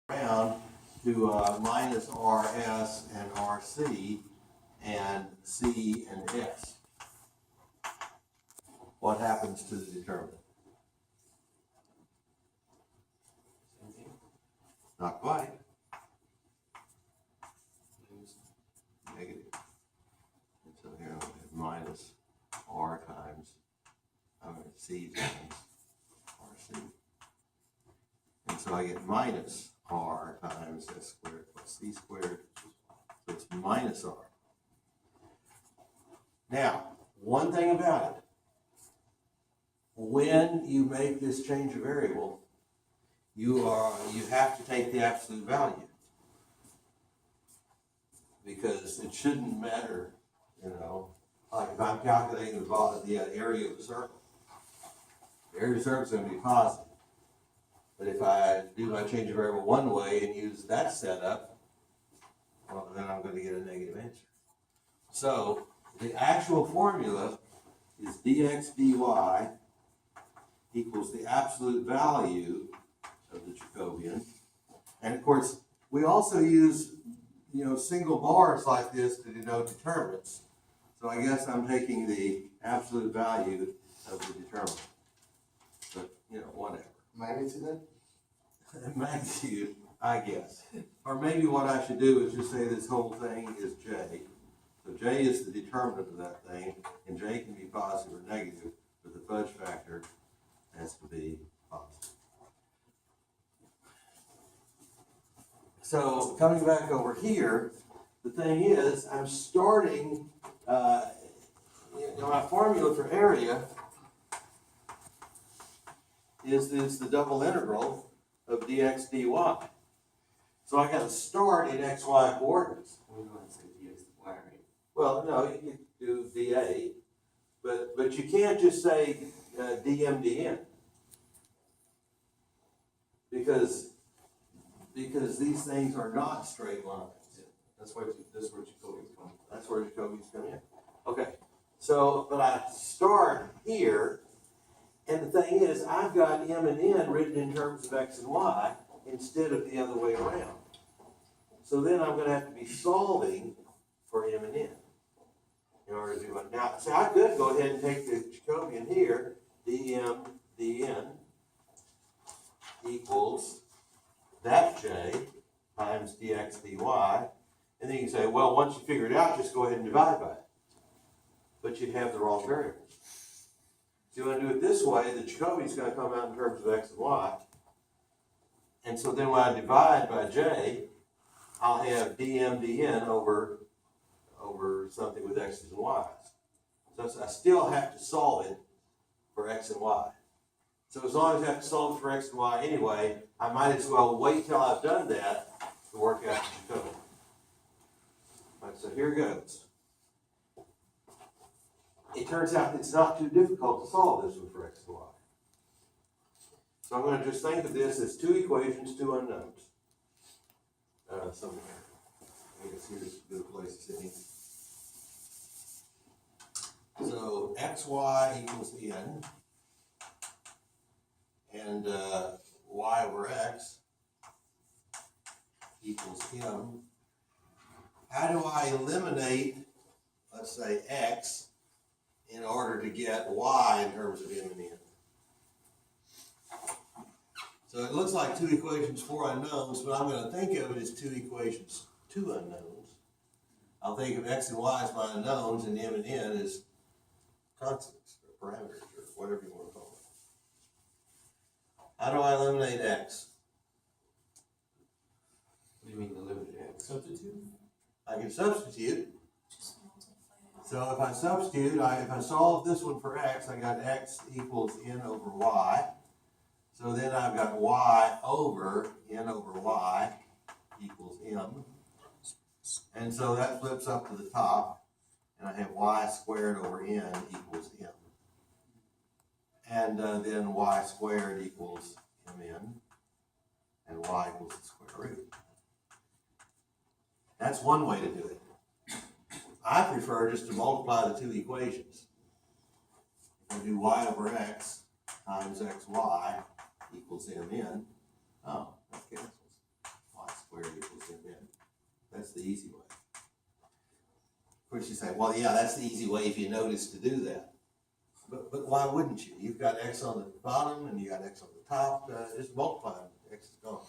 around to minus RS and RC and C and S. What happens to the determinant? Not quite. Negative. And so here I have minus R times, C times RC. And so I get minus R times S squared plus C squared. So it's minus R. Now, one thing about it, when you make this change of variable, you have to take the absolute value, because it shouldn't matter, like if I'm calculating the area of the circle, the area of the circle is going to be positive. But if I do my change of variable one way and use that setup, well, then I'm going to get a negative answer. So the actual formula is dx dy equals the absolute value of the Jacobian. And of course, we also use, single bars like this to denote determinants. So I guess I'm taking the absolute value of the determinant. But, whatever. Magnitude then? Magnitude, I guess. Or maybe what I should do is just say this whole thing is J. So J is the determinant of that thing, and J can be positive or negative, but the fudge factor has to be positive. So coming back over here, the thing is, I'm starting, my formula for area is the double integral of dx dy. So I got to start in xy coordinates. We're going to say dx dy, right? Well, no, you can do dA, but you can't just say dm dn, because these things are not straight lines. That's where Jacobians come. That's where Jacobians come in. Okay, so but I start here, and the thing is, I've got m and n written in terms of x and y instead of the other way around. So then I'm going to have to be solving for m and n in order to do it. Now, so I could go ahead and take the Jacobian here, dm dn equals that j times dx dy, and then you can say, well, once you figure it out, just go ahead and divide by it. But you'd have the wrong variables. So you want to do it this way, the Jacobian is going to come out in terms of x and y. And so then when I divide by j, I'll have dm dn over something with x's and y's. So I still have to solve it for x and y. So as long as I have to solve it for x and y anyway, I might as well wait till I've done that to work out the Jacobian. All right, so here goes. It turns out it's not too difficult to solve this one for x and y. So I'm going to just think of this as two equations, two unknowns. Somewhere. I guess here's a good place to sit. So xy equals n, and y over x equals m. How do I eliminate, let's say, x in order to get y in terms of m and n? So it looks like two equations, four unknowns, but I'm going to think of it as two equations, two unknowns. I'll think of x and y as my unknowns, and m and n as constants or parameters or whatever you want to call it. How do I eliminate x? What do you mean eliminate x? Substitute? I can substitute. So if I substitute, if I solve this one for x, I got x equals n over y. So then I've got y over n over y equals m. And so that flips up to the top, and I have y squared over n equals m. And then y squared equals mn, and y equals the square root. That's one way to do it. I prefer just to multiply the two equations. If I do y over x times xy equals mn, oh, that cancels. That's the easy way. Of course, you say, well, yeah, that's the easy way if you notice to do that. But why wouldn't you? You've got x on the bottom and you got x on the top. Just multiply them. X is gone.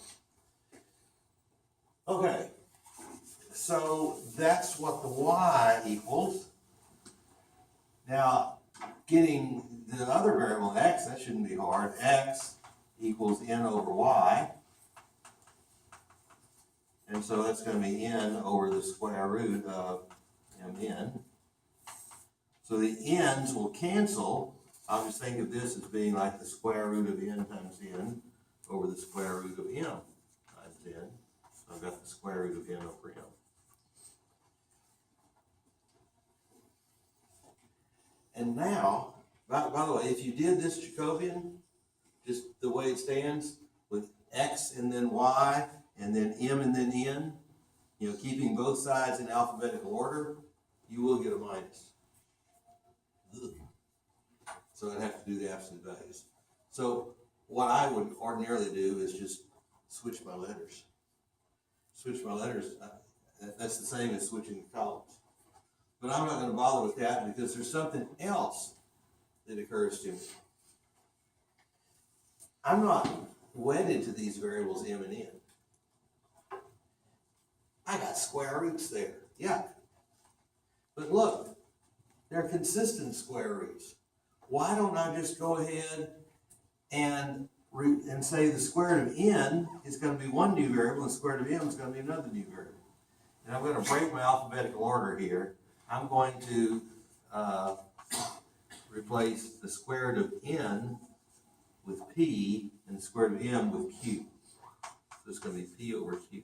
Okay. So that's what the y equals. Now, getting the other variable x, that shouldn't be hard. X equals n over y. And so that's going to be n over the square root of mn. So the n's will cancel. I'll just think of this as being like the square root of n times n over the square root of m times n. So I've got the square root of n over m. And now, by the way, if you did this Jacobian, just the way it stands, with x and then y, and then m and then n, you know, keeping both sides in alphabetical order, you will get a minus. Ugh. So I'd have to do the absolute values. So what I would ordinarily do is just switch my letters. Switch my letters, that's the same as switching the columns. But I'm not going to bother with that because there's something else that occurs to me. I'm not wedded to these variables m and n. I got square roots there. Yeah. But look, they're consistent square roots. Why don't I just go ahead and say the square root of n is going to be one new variable and the square root of m is going to be another new variable. And I'm going to break my alphabetical order here. I'm going to replace the square root of n with p and the square root of m with q. So it's going to be p over q.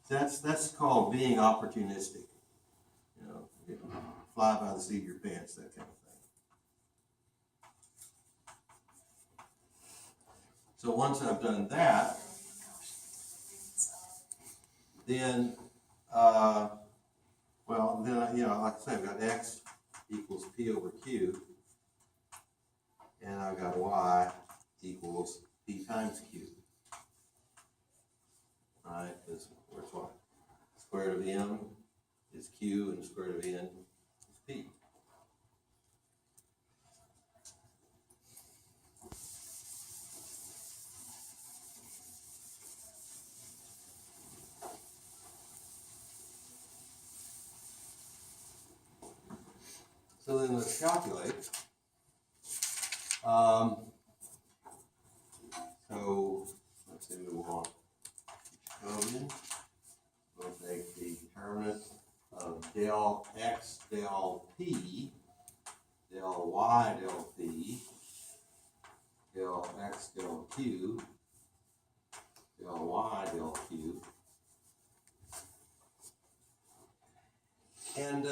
That's called being opportunistic. You know, fly by the seat of your pants, that kind of thing. So once I've done that, then, you know, like I said, I've got x equals p over q, and I've got y equals p times q. All right, because where's y? Square root of m is q, and the square root of n is p. So then let's calculate. So let's say we want Jacobian. We'll take the determinant of del x del p, del y del p, del x del q, del y del q. And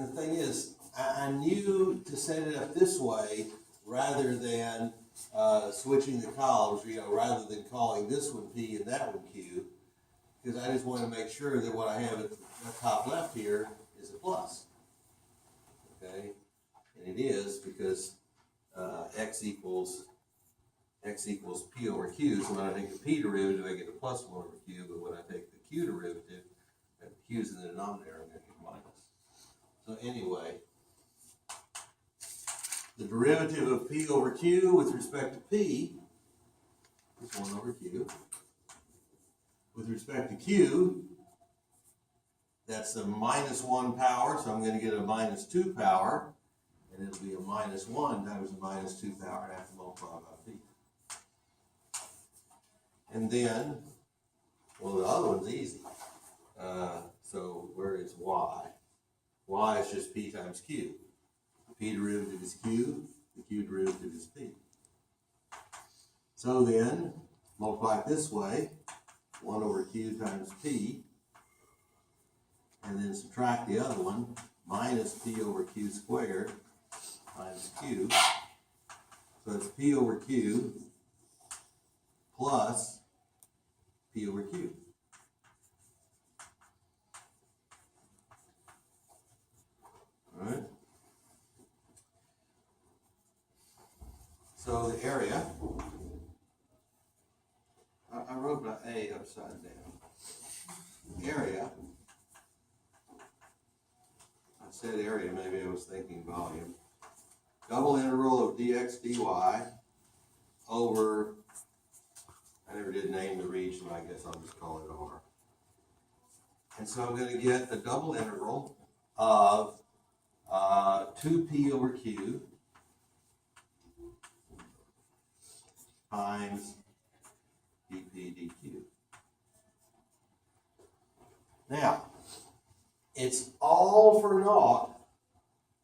the thing is, I knew to set it up this way rather than switching the columns, you know, rather than calling this one P and that one Q, because I just want to make sure that what I have at the top left here is a plus. Okay, and it is because x equals P over Q, so when I take the P derivative, I get a plus 1 over Q, but when I take the Q derivative, and Q's in the denominator, I'm going to get minus. So anyway, the derivative of P over Q with respect to P is 1 over Q. With respect to Q, that's a minus 1 power, so I'm going to get a minus 2 power, and it'll be a minus 1 times a minus 2 power, and I have to multiply by P. And then, well, the other one's easy. So where is y? Y is just P times Q. The P derivative is Q, the Q derivative is P. So then, multiply it this way, 1 over Q times P, and then subtract the other one, minus P over Q squared times Q. So it's P over Q plus P over Q. All right. So the area, I wrote my A upside down. Area, I said area, maybe I was thinking volume. Double integral of dx dy over, I never did name the region, I guess I'll just call it R. And so I'm gonna get a double integral of 2p over q times dp dq. Now, it's all for naught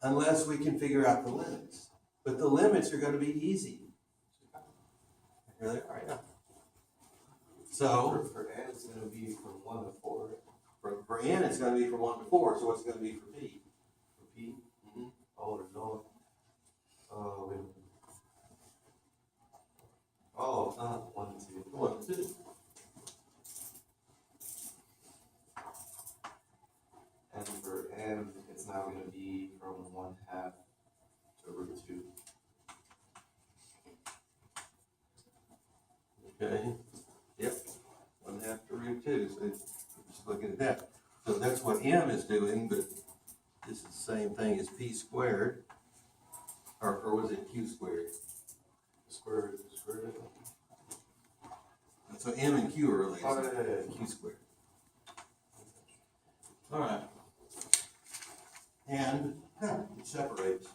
unless we can figure out the limits. But the limits are going to be easy. Here they are right now. So, For n, it's gonna be from 1 to 4. for n, it's going to be from 1 to 4. So what's it going to be for p? For p? Oh, there's no. Oh, wait a minute. Oh, it's not 1 to 2. 1 to 2. And for n, it's now gonna be from 1/2 to root 2. Okay. Yep. 1/2 to root 2. So just looking at that. So that's what m is doing, but this is the same thing as p squared. Or was it q squared? Square root. So m and q are related. Oh, yeah. Q squared. All right. And it separates.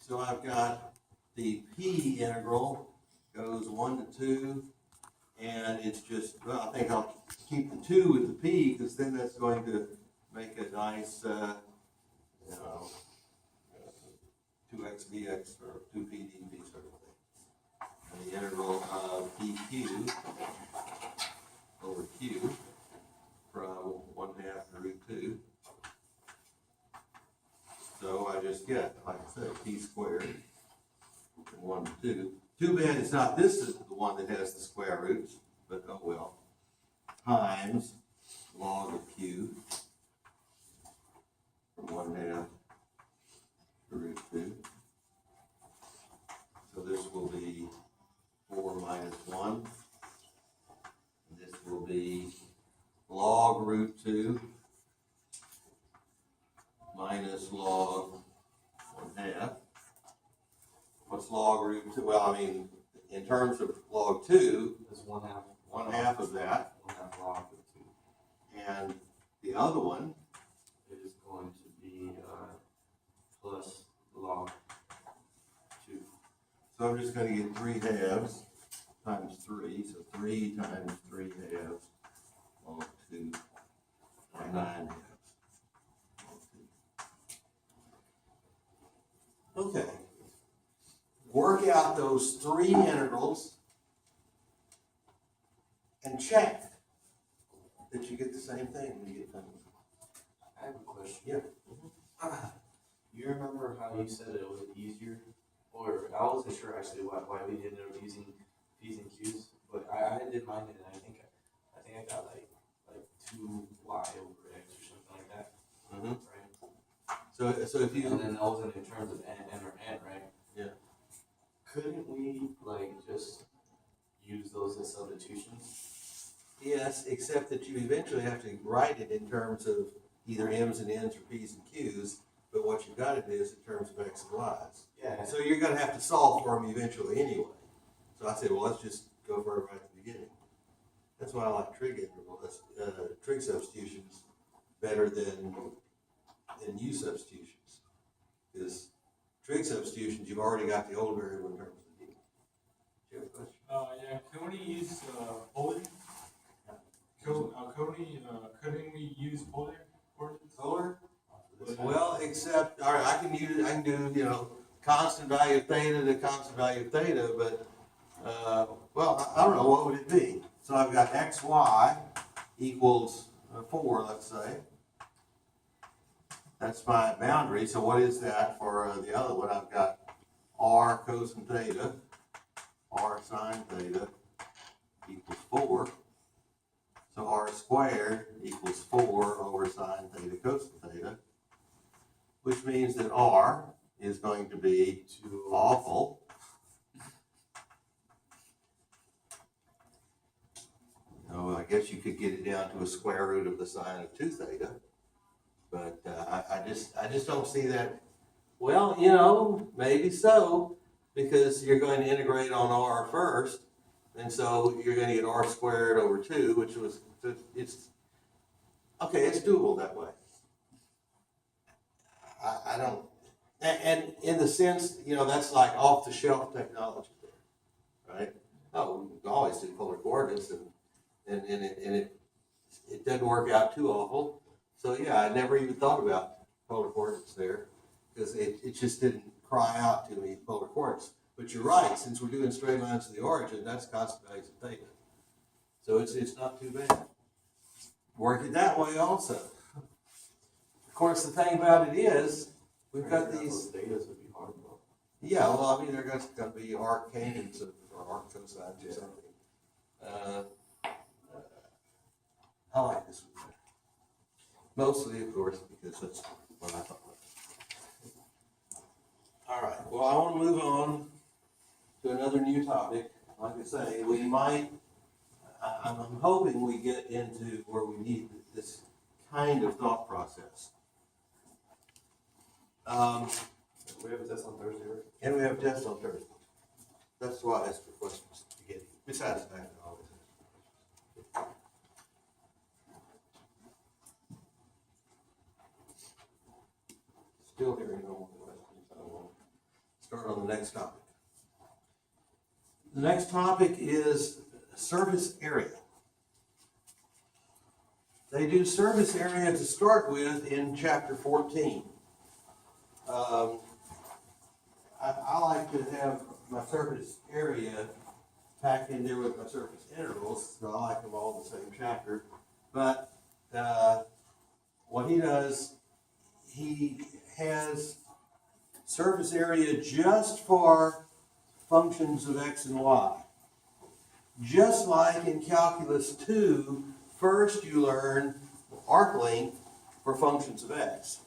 So I've got the p integral goes 1 to 2, and it's just, well, I think I'll keep the 2 with the p, because then that's going to make a nice, 2x dx or 2p dp sort of thing. And the integral of dq over q from 1/2 to root 2. So I just get, like I said, p squared from 1 to 2. Too bad it's not this is the one that has the square roots, but oh well. Times log of q from 1/2 to root 2. So this will be 4 minus 1. And this will be log root 2 minus log 1/2. What's log root 2? Well, I mean, in terms of log 2, There's 1/2. 1/2 of that. 1/2 log of 2. And the other one, Is going to be plus log 2. so I'm just going to get 3/2 times 3. So 3 times 3/2 log 2 by 9/2. Okay. Work out those 3 integrals and check that you get the same thing when you get done. I have a question. Yeah. You remember how you said it was easier? Or I wasn't sure actually why we ended up using P's and Q's, but I did mine and I think I got like 2y over x or something like that. Mm-hmm. Right? So if you, And then that wasn't in terms of n or n, right? Yeah. Couldn't we just use those as substitutions? yes, except that you eventually have to write it in terms of either m's and n's or p's and q's, but what you've got to do is in terms of x and y's. Yeah. So you're going to have to solve for them eventually anyway. So I said, well, let's just go for it right at the beginning. That's why I like trig intervals, trig substitutions better than u substitutions. Because trig substitutions, you've already got the old variable in terms of the d. Do you have a question? Yeah, can we use polar? Couldn't we use polar coordinates? Polar? Well, except, all right, I can do, constant value of theta to constant value of theta, but, well, I don't know, what would it be? So I've got xy equals 4, let's say. That's my boundary, so what is that for the other one? I've got r cosine theta, r sine theta equals 4. So r squared equals 4 over sine theta cosine theta, which means that r is going to be Too awful. Oh, I guess you could get it down to a square root of the sine of 2 theta, but I just don't see that. Well, you know, maybe so, because you're going to integrate on r first, and so you're going to get r squared over 2, which was, it's, okay, it's doable that way. I don't, and in the sense, you know, that's like off-the-shelf technology, right? Oh, we can always do polar coordinates, and it doesn't work out too awful. So yeah, I never even thought about polar coordinates there, because it just didn't cry out to me polar coordinates. But you're right, since we're doing straight lines to the origin, that's constant values of theta. So it's not too bad. Work it that way also. Of course, the thing about it is, we've got these. Thetas would be hard though. Yeah, well, I mean, they're going to be arccanes or arccosines or something. I like this one better. Mostly, of course, because that's what I thought. All right, well, I want to move on to another new topic. Like I say, we might, I'm hoping we get into where we need this kind of thought process. We have a test on Thursday, right? And we have tests on Thursday. That's why I asked for questions at the beginning. Besides the fact that I always ask. Still hearing no more questions. I will start on the next topic. The next topic is surface area. They do surface area to start with in chapter 14. I like to have my surface area packed in there with my surface intervals, so I like them all in the same chapter. But what he does, he has surface area just for functions of x and y. Just like in calculus 2, first you learn arc length for functions of x.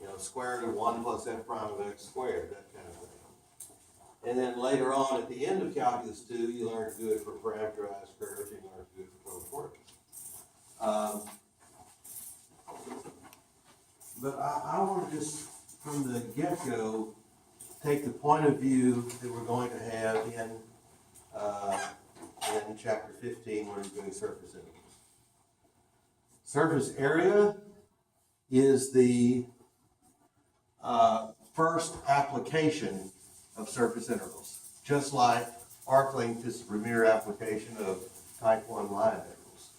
You know, square root of 1 plus f prime of x squared, that kind of thing. And then later on, at the end of calculus 2, you learn to do it for parameterized curves, you learn to do it for polar coordinates. But I want to just, from the get-go, take the point of view that we're going to have in chapter 15 when we're doing surface intervals. Surface area is the first application of surface intervals, just like arc length is the premier application of type 1 line intervals.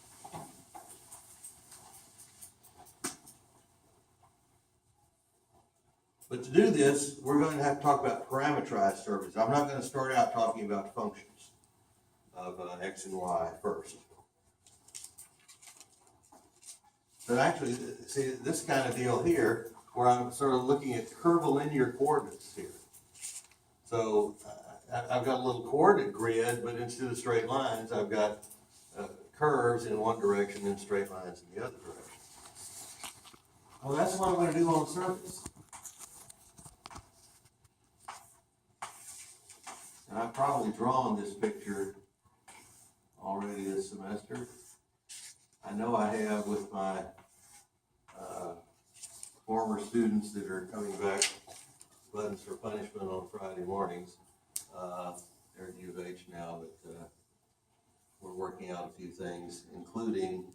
But to do this, we're going to have to talk about parameterized surfaces. I'm not going to start out talking about functions of x and y first. But actually, see, this kind of deal here, where I'm sort of looking at curvilinear coordinates here. So I've got a little coordinate grid, but instead of straight lines, I've got curves in one direction and straight lines in the other direction. Well, that's what I'm going to do on the surface. And I've probably drawn this picture already this semester. I know I have with my former students that are coming back, buttons for punishment on Friday mornings. They're at U of H now, but we're working out a few things, including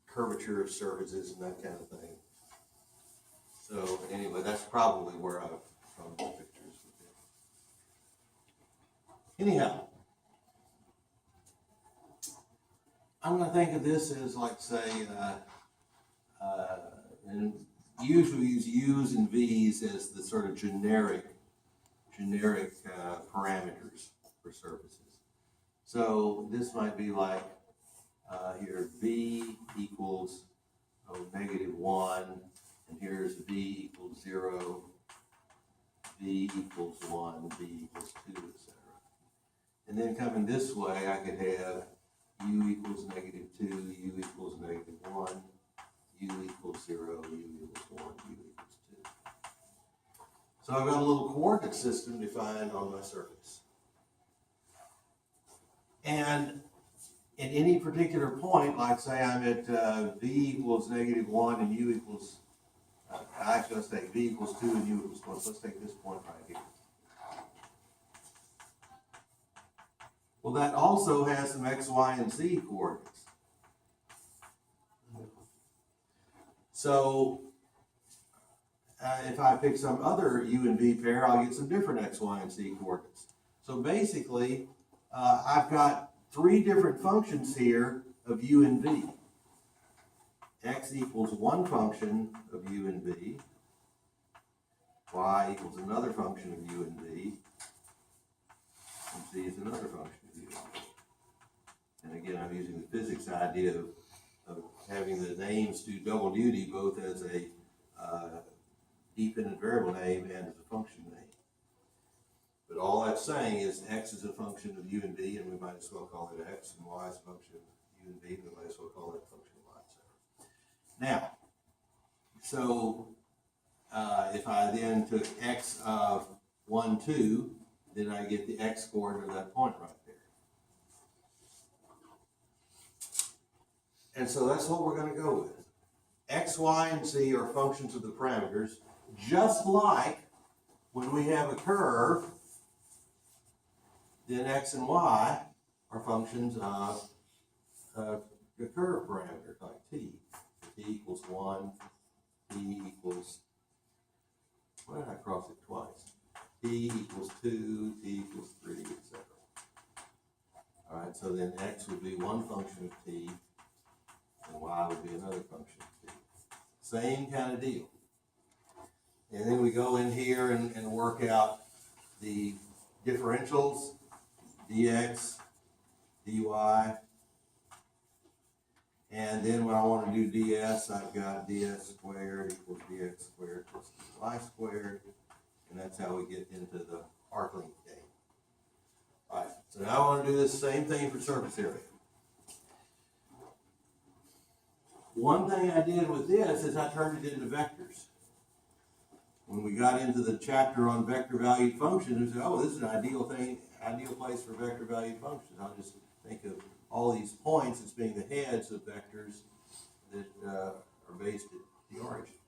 curvature of surfaces and that kind of thing. So anyway, that's probably where I've drawn the pictures. Anyhow, I'm going to think of this as, like, say, and usually use U's and V's as the sort of generic parameters for surfaces. So this might be like here V equals -1, and here's V equals 0, V equals 1, V equals 2, etc. And then coming this way, I could have U equals -2, U equals -1, U equals 0, U equals 1, U equals 2. So I've got a little coordinate system defined on my surface. And at any particular point, like say I'm at v equals -1 and u equals, actually let's take v equals 2 and u equals 1. So let's take this point right here. Well, that also has some x, y, and z coordinates. So if I pick some other u and v pair, I'll get some different x, y, and z coordinates. So basically, I've got 3 different functions here of u and v. X equals one function of u and v. Y equals another function of u and v. And z is another function of u and v. And again, I'm using the physics idea of having the names do double duty, both as a dependent variable name and as a function name. But all that's saying is x is a function of u and v, and we might as well call it x, and y is a function of u and v, and we might as well call it a function of y, etc. Now, so if I then took x of 1, 2, then I get the x coordinate of that point right there. And so that's what we're going to go with. X, y, and z are functions of the parameters, just like when we have a curve, then x and y are functions of the curve parameter, like t. T equals 1, t equals, why did I cross it twice? T equals 2, t equals 3, etc. All right, so then x would be one function of t, and y would be another function of t. Same kind of deal. And then we go in here and work out the differentials, dx, dy, and then when I want to do ds, I've got ds squared equals dx squared plus dy squared, and that's how we get into the arc length game. All right, so now I want to do this same thing for surface area. One thing I did with this is I turned it into vectors. When we got into the chapter on vector valued functions, we said, oh, this is an ideal place for vector valued functions. I'll just think of all these points as being the heads of vectors that are based at the origin.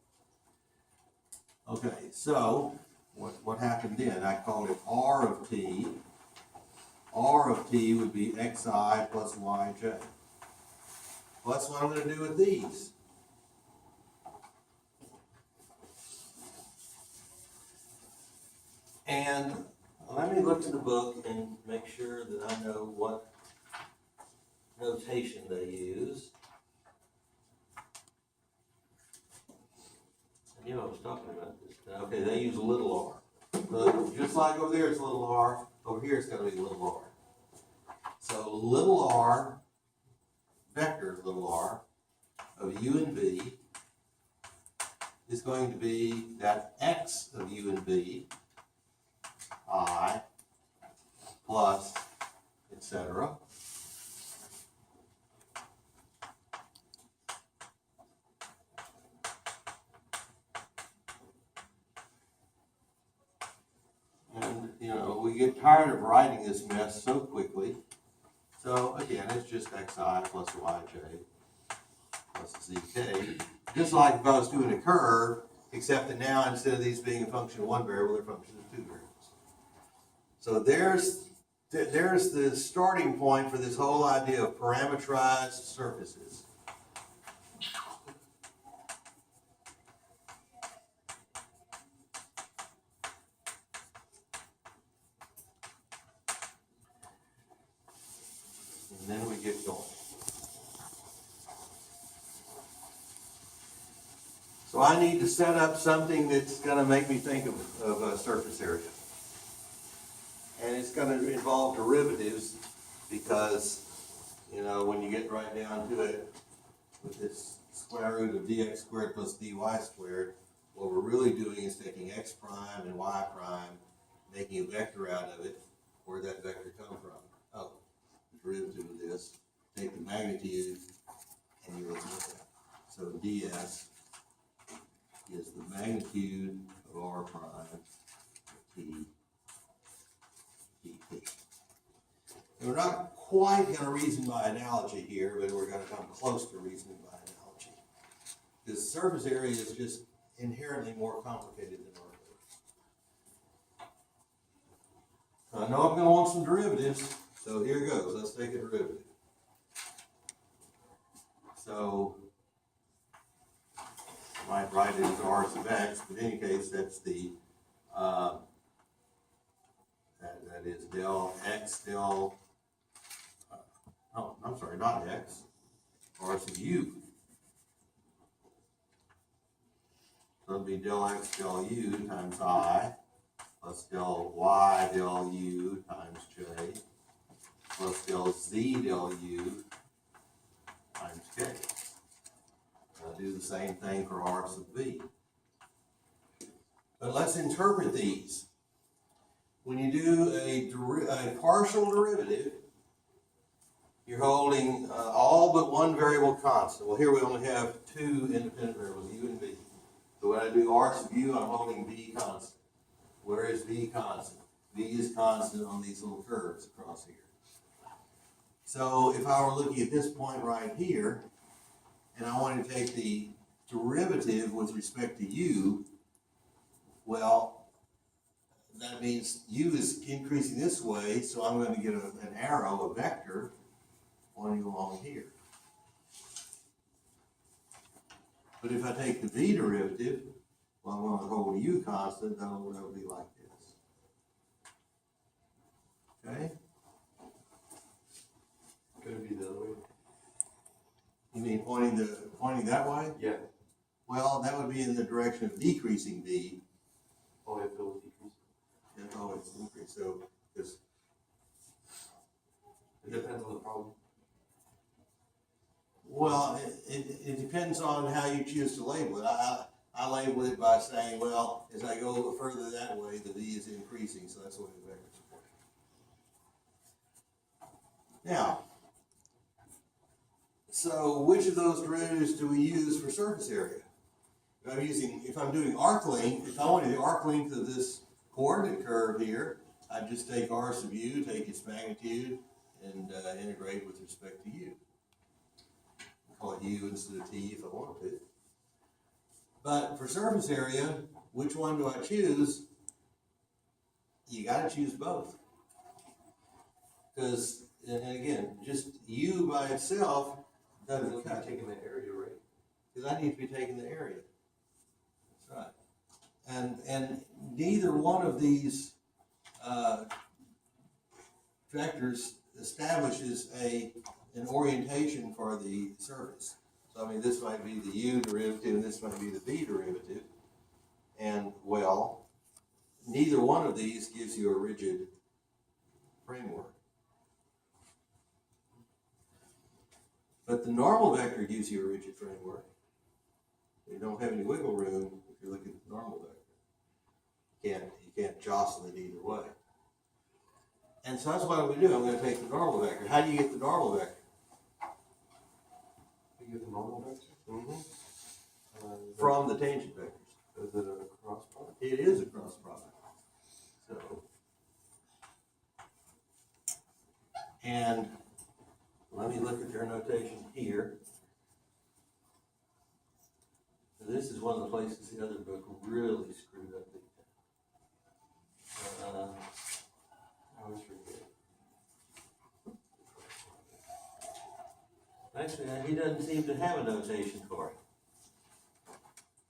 Okay, so what happened then? I called it R of t. R of t would be xi plus yj. Well, that's what I'm going to do with these. And let me look to the book and make sure that I know what notation they use. I knew I was talking about this. Okay, they use a little r. But just like over there it's a little r, over here it's going to be a little r. So little r, vector little r, of u and v is going to be that x of u and v, I, plus, etc. And, you know, we get tired of writing this mess so quickly. So, again, it's just xi plus yj plus zk. Just like if I was doing a curve, except that now instead of these being a function of one variable, they're functions of two variables. So there's the starting point for this whole idea of parameterized surfaces. And then we get going. So I need to set up something that's going to make me think of a surface area. And it's going to involve derivatives because, you know, when you get right down to it, with this square root of dx squared plus dy squared, what we're really doing is taking x prime and y prime, making a vector out of it. Where'd that vector come from? Oh, the derivative of this. Take the magnitude and you look at that. So ds is the magnitude of r prime pt. And we're not quite going to reason by analogy here, but we're going to come close to reasoning by analogy. Because surface area is just inherently more complicated than our. I know I'm going to want some derivatives, so here goes. Let's take a derivative. So I might write it as r sub x, but in any case, that's the that is del x del. Oh, I'm sorry, not x. R sub u. So it'll be del x del u times I plus del y del u times j plus del z del u times k. I'll do the same thing for r sub v. But let's interpret these. When you do a partial derivative, you're holding all but one variable constant. Well, here we only have two independent variables, u and v. So when I do r sub u, I'm holding v constant. Where is v constant? V is constant on these little curves across here. So if I were looking at this point right here, and I wanted to take the derivative with respect to u, well, that means u is increasing this way, so I'm going to get an arrow, a vector, pointing along here. But if I take the v derivative, well, I'm going to hold u constant, that'll be like this. Okay? Could it be the other way? You mean pointing that way? Yeah. Well, that would be in the direction of decreasing v. Oh, if it was decreasing. And always increase. So this. It depends on the problem. Well, it depends on how you choose to label it. I label it by saying, well, as I go further that way, the v is increasing, so that's the way the vectors are pointing. Now, so which of those derivatives do we use for surface area? If I'm doing arc length, if I want to do arc length of this coordinate curve here, I just take r sub u, take its magnitude, and integrate with respect to u. Call it u instead of t if I want to. But for surface area, which one do I choose? You got to choose both. Because, and again, just u by itself doesn't cut. Taking the area, right? Because I need to be taking the area. That's right. And neither one of these vectors establishes an orientation for the surface. So I mean, this might be the u derivative, and this might be the v derivative. And well, neither one of these gives you a rigid framework. But the normal vector gives you a rigid framework. You don't have any wiggle room if you look at the normal vector. You can't jostle it either way. And so that's what I'm going to do. I'm going to take the normal vector. How do you get the normal vector? You get the normal vector? From the tangent vectors. Is it a cross product? It is a cross product. So, and let me look at their notation here. So this is one of the places the other book really screwed up. I always forget. Actually, he doesn't seem to have a notation for it.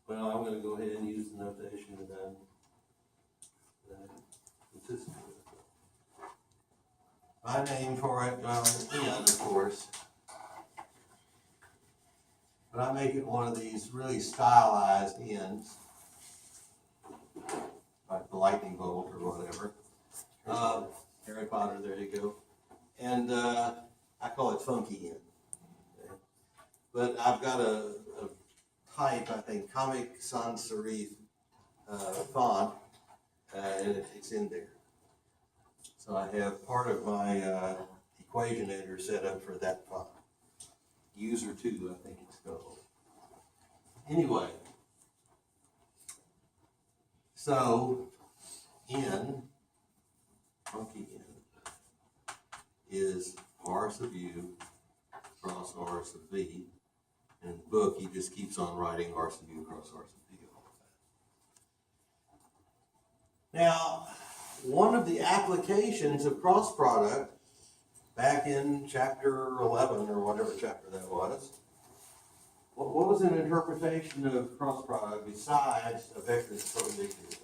Well, I'm going to go ahead and use the notation that I'm consistent with. My name for it, N, of course. But I make it one of these really stylized N's, like the lightning bolt or whatever. Harry Potter, there you go. And I call it Funky N. Okay. But I've got a type, I think, Comic Sans Serif font, and it's in there. So I have part of my equation editor set up for that font. User 2, I think it's called. Anyway, so N, funky N, is R sub U cross R sub V. And in the book, he just keeps on writing R sub U cross R sub V all the time. Now, one of the applications of cross product, back in chapter 11 or whatever chapter that was, what was an interpretation of cross product besides a vector that's perpendicular?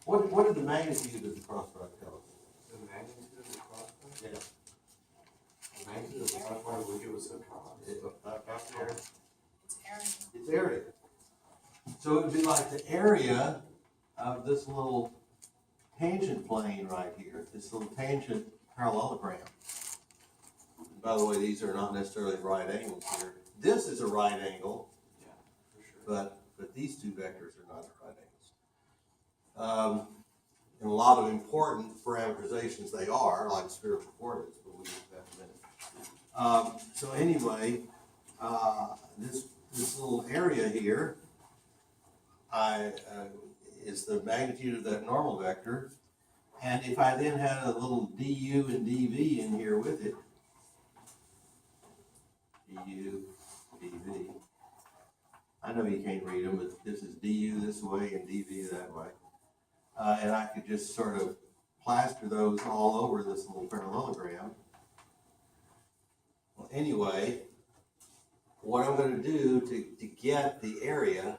What did the magnitude of the cross product tell us? The magnitude of the cross product? Yeah. The magnitude of the cross product would give us a cross. There. It's area. It's area. So it would be like the area of this little tangent plane right here, this little tangent parallelogram. And by the way, these are not necessarily right angles here. This is a right angle, Yeah, for sure. but these two vectors are not right angles. In a lot of important parameterizations they are, like spherical coordinates, but we'll get to that in a minute. So anyway, this little area here is the magnitude of that normal vector. And if I then had a little du and dv in here with it, du, dv, I know you can't read them, but this is du this way and dv that way. And I could just sort of plaster those all over this little parallelogram. Well, anyway, what I'm going to do to get the area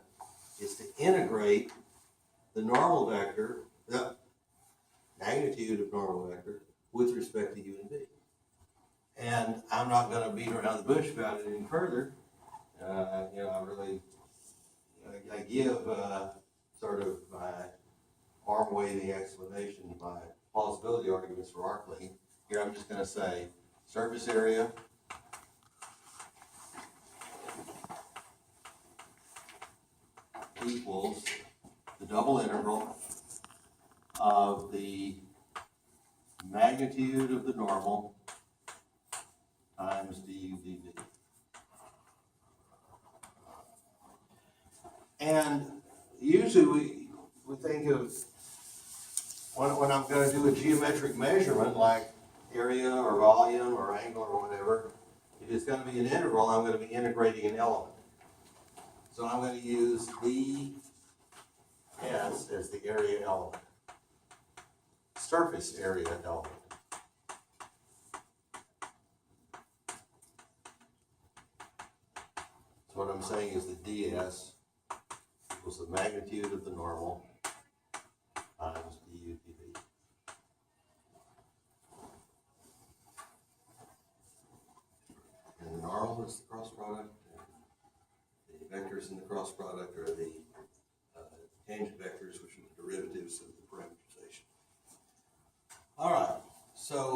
is to integrate the normal vector, the magnitude of normal vector, with respect to u and v. And I'm not going to beat around the bush about it any further. I give sort of my arm waving explanation, my plausibility arguments for arc-length. Here I'm just going to say surface area equals the double integral of the magnitude of the normal times du dv. And usually we think of, when I'm going to do a geometric measurement like area or volume or angle or whatever, if it's going to be an integral, I'm going to be integrating an element. So I'm going to use ds as the area element, surface area element. So what I'm saying is that ds equals the magnitude of the normal times du dv. And the normal is the cross product. The vectors in the cross product are the tangent vectors, which are the derivatives of the parameterization. All right, so